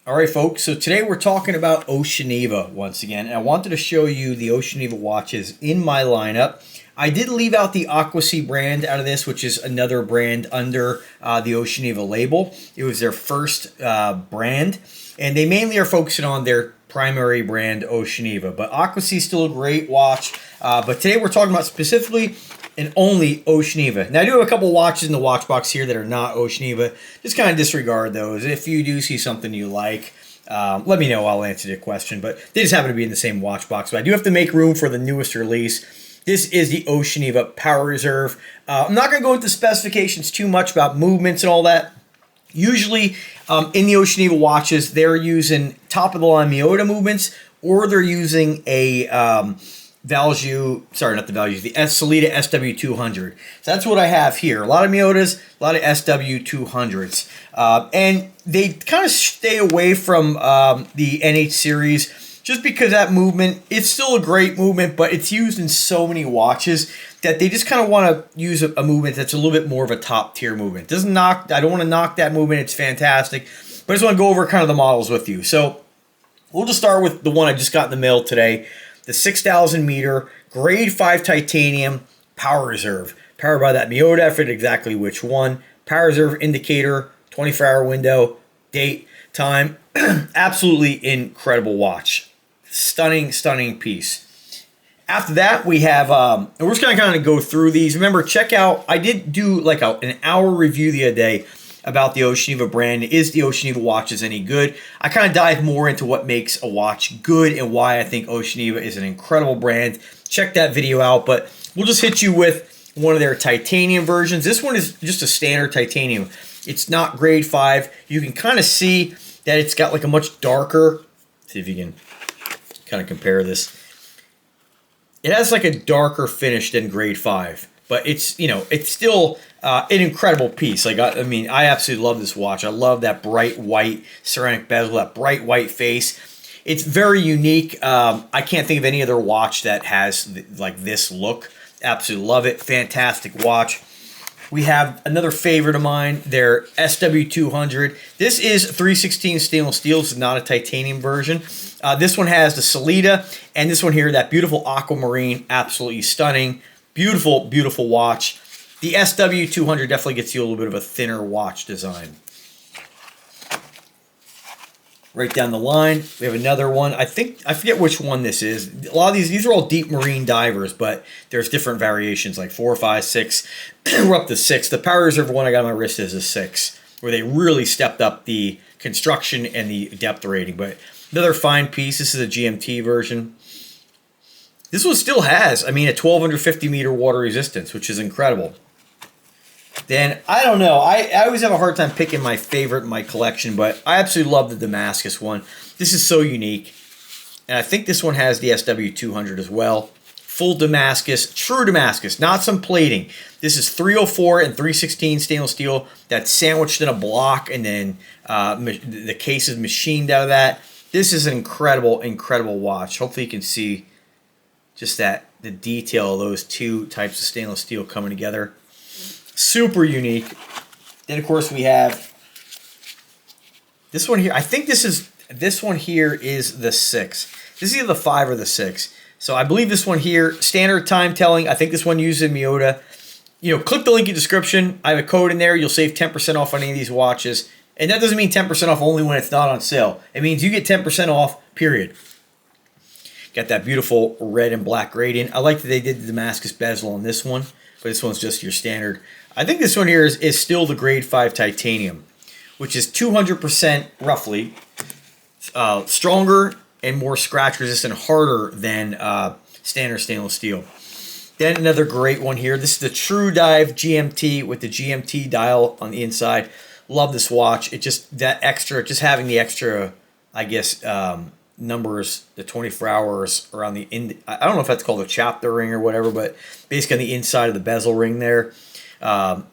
All right, folks. So today we're talking about Oceaneva once again. And I wanted to show you the Oceaneva watches in my lineup. I did leave out the Aquasea brand out of this, which is another brand under the Oceaneva label. It was their first brand, and they mainly are focusing on their primary brand, Oceaneva. But Aquasea is still a great watch. But today we're talking about specifically and only Oceaneva. Now, I do have a couple watches in the watch box here that are not Oceaneva. Just kind of disregard those. If you do see something you like, let me know. I'll answer your question. But they just happen to be in the same watch box. But I do have to make room for the newest release. This is the Oceaneva Power Reserve. I'm not going to go into specifications too much about movements and all that. Usually, in the Oceaneva watches, they're using top-of-the-line Miyota movements, or they're using a the Sellita SW200. So that's what I have here. A lot of Miyotas, a lot of SW200s. And they kind of stay away from the NH series just because that movement, it's still a great movement, but it's used in so many watches that they just kind of want to use a movement that's a little bit more of a top tier movement. I don't want to knock that movement. It's fantastic. But I just want to go over kind of the models with you. So we'll just start with the one I just got in the mail today. The 6,000 meter grade 5 titanium Power Reserve. Powered by that Miyota, I forget exactly which one. Power Reserve indicator, 24-hour window, date, time. Absolutely incredible watch. Stunning, stunning piece. After that, we have, and we're just going to kind of go through these. Remember, check out, I did do like an hour review the other day about the Oceaneva brand. Is the Oceaneva watches any good? I kind of dive more into what makes a watch good and why I think Oceaneva is an incredible brand. Check that video out, but we'll just hit you with one of their titanium versions. This one is just a standard titanium. It's not grade 5. You can kind of see that it's got like a much darker, see if you can kind of compare this. It has like a darker finish than grade 5, but it's, you know, it's still an incredible piece. Like, I mean, I absolutely love this watch. I love that bright white ceramic bezel, that bright white face. It's very unique. I can't think of any other watch that has like this look. Absolutely love it. Fantastic watch. We have another favorite of mine, their SW200. This is 316 stainless steel. This is not a titanium version. This one has the Sellita, and this one here, that beautiful aquamarine, absolutely stunning. Beautiful, beautiful watch. The SW200 definitely gets you a little bit of a thinner watch design. Right down the line, we have another one. I forget which one this is. A lot of these are all deep marine divers, but there's different variations, like 4, 5, 6. We're up to 6. The Power Reserve one I got on my wrist is a 6, where they really stepped up the construction and the depth rating. But another fine piece. This is a GMT version. This one still has, I mean, a 1,250 meter water resistance, which is incredible. Then, I don't know. I always have a hard time picking my favorite in my collection, but I absolutely love the Damascus one. This is so unique. And I think this one has the SW200 as well. Full Damascus, true Damascus, not some plating. This is 304 and 316 stainless steel that's sandwiched in a block, and then the case is machined out of that. This is an incredible, incredible watch. Hopefully you can see just the detail of those two types of stainless steel coming together. Super unique. Then, of course, we have this one here. I think this one here is the 6. This is either the 5 or the 6. So I believe this one here, standard time telling. I think this one uses Miyota. You know, click the link in the description. I have a code in there. You'll save 10% off on any of these watches. And that doesn't mean 10% off only when it's not on sale. It means you get 10% off, period. Got that beautiful red and black gradient. I like that they did the Damascus bezel on this one, but this one's just your standard. I think this one here is still the grade 5 titanium, which is 200% roughly stronger and more scratch resistant, harder than standard stainless steel. Then another great one here. This is the True Dive GMT with the GMT dial on the inside. Love this watch. It just having the extra, I guess, numbers, the 24 hours around the I don't know if that's called a chapter ring or whatever, but basically on the inside of the bezel ring there.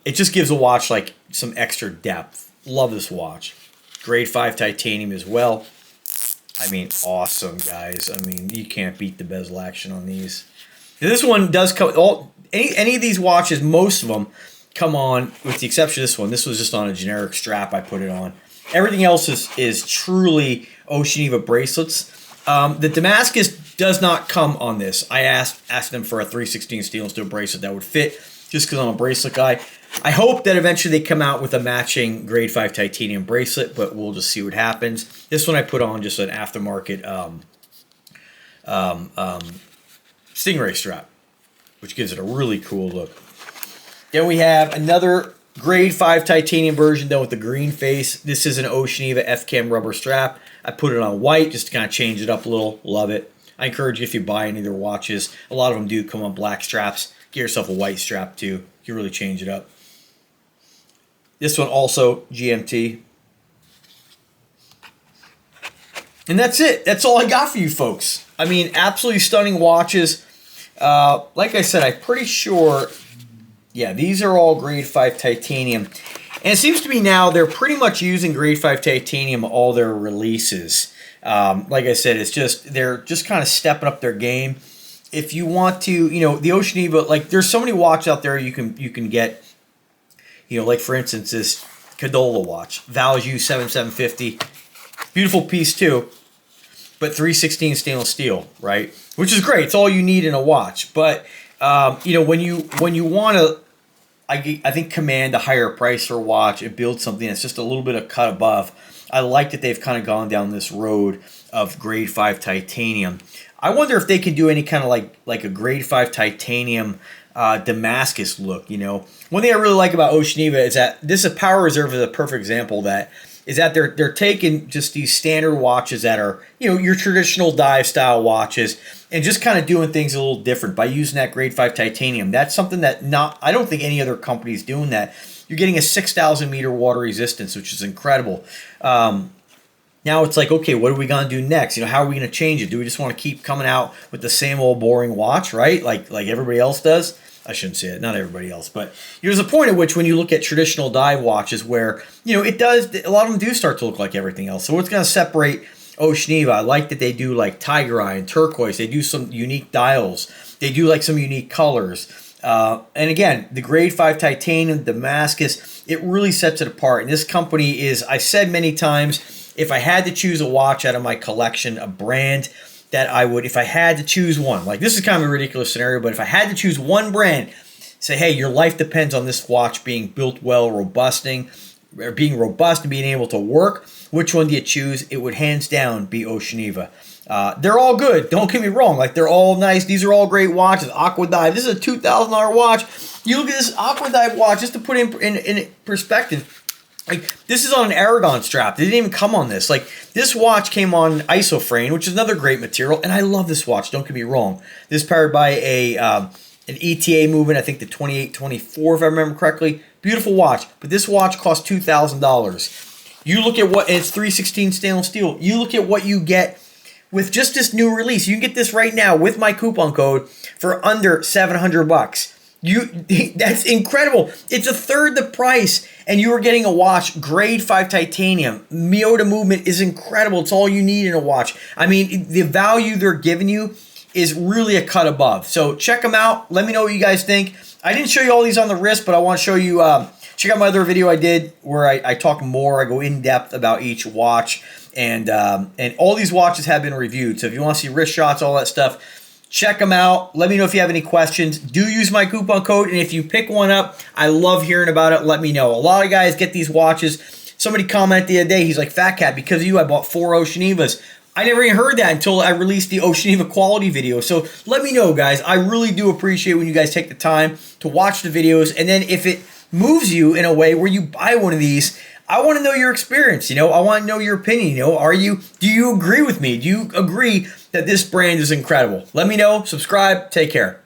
It just gives a watch like some extra depth. Love this watch. Grade 5 titanium as well. I mean, awesome, guys. I mean, you can't beat the bezel action on these. This one does come, any of these watches, most of them come on, with the exception of this one. This was just on a generic strap I put it on. Everything else is truly Oceaneva bracelets. The Damascus does not come on this. I asked them for a 3/16 stainless steel bracelet that would fit, just because I'm a bracelet guy. I hope that eventually they come out with a matching grade 5 titanium bracelet, but we'll just see what happens. This one I put on just an aftermarket Stingray strap, which gives it a really cool look. Then we have another grade 5 titanium version done with the green face. This is an Oceaneva F-Cam rubber strap. I put it on white just to kind of change it up a little. Love it. I encourage you, if you buy any of their watches, a lot of them do come on black straps. Get yourself a white strap too. You can really change it up. This one also GMT. And that's it. That's all I got for you folks. I mean, absolutely stunning watches. Like I said, I'm pretty sure, yeah, these are all grade 5 titanium. And it seems to me now they're pretty much using grade 5 titanium all their releases. Like I said, they're just kind of stepping up their game. If you want to, you know, the Oceaneva, like there's so many watches out there you can get, you know, like for instance this Cadola watch, Value 7750, beautiful piece too, but 3/16 stainless steel, right? Which is great. It's all you need in a watch. But you know, when you want to, I think, command a higher price for a watch and build something that's just a little bit of cut above, I like that they've kind of gone down this road of grade 5 titanium. I wonder if they can do any kind of like a grade 5 titanium Damascus look, you know. One thing I really like about Oceaneva is that this is Power Reserve is a perfect example that is that they're taking just these standard watches that are, you know, your traditional dive style watches and just kind of doing things a little different by using that grade 5 titanium. That's something that I don't think any other company is doing that. You're getting a 6,000 meter water resistance, which is incredible. Now it's like, okay, what are we going to do next? You know, how are we going to change it? Do we just want to keep coming out with the same old boring watch, right? Like everybody else does? I shouldn't say it, not everybody else. But there's a point at which when you look at traditional dive watches where, you know, a lot of them do start to look like everything else. So what's going to separate Oceaneva? I like that they do like tiger eye and turquoise. They do some unique dials. They do like some unique colors. And again, the grade 5 titanium, Damascus, it really sets it apart. And this company is, I've said many times, if I had to choose a watch out of my collection, a brand that I would, if I had to choose one, like this is kind of a ridiculous scenario, but if I had to choose one brand, say, hey, your life depends on this watch being built well, being robust and being able to work, which one do you choose? It would hands down be Oceaneva. They're all good. Don't get me wrong. Like, they're all nice. These are all great watches. Aqua Dive. This is a $2,000 watch. You look at this Aqua Dive watch, just to put in perspective. Like, this is on an Aragon strap. They didn't even come on this. Like, this watch came on isoframe, which is another great material, and I love this watch. Don't get me wrong. This is powered by an ETA movement. I think the 2824, if I remember correctly. Beautiful watch. But this watch costs $2,000. You look at what, and it's 3/16 stainless steel. You look at what you get with just this new release. You can get this right now with my coupon code for under $700. That's incredible. It's a third the price, and you are getting a watch, grade 5 titanium. Miyota movement is incredible. It's all you need in a watch. I mean, the value they're giving you is really a cut above. So check them out. Let me know what you guys think. I didn't show you all these on the wrist, but I want to show you, check out my other video I did where I talk more. I go in depth about each watch, and all these watches have been reviewed. So if you want to see wrist shots, all that stuff, check them out. Let me know if you have any questions. Do use my coupon code, and if you pick one up, I love hearing about it. Let me know. A lot of guys get these watches. Somebody commented the other day, he's like, Phatkat, because of you, I bought 4 Oceanevas. I never even heard that until I released the Oceaneva quality video. So let me know, guys. I really do appreciate when you guys take the time to watch the videos, and then if it moves you in a way where you buy one of these, I want to know your experience. You know, I want to know your opinion. You know, do you agree with me? Do you agree that this brand is incredible? Let me know. Subscribe. Take care.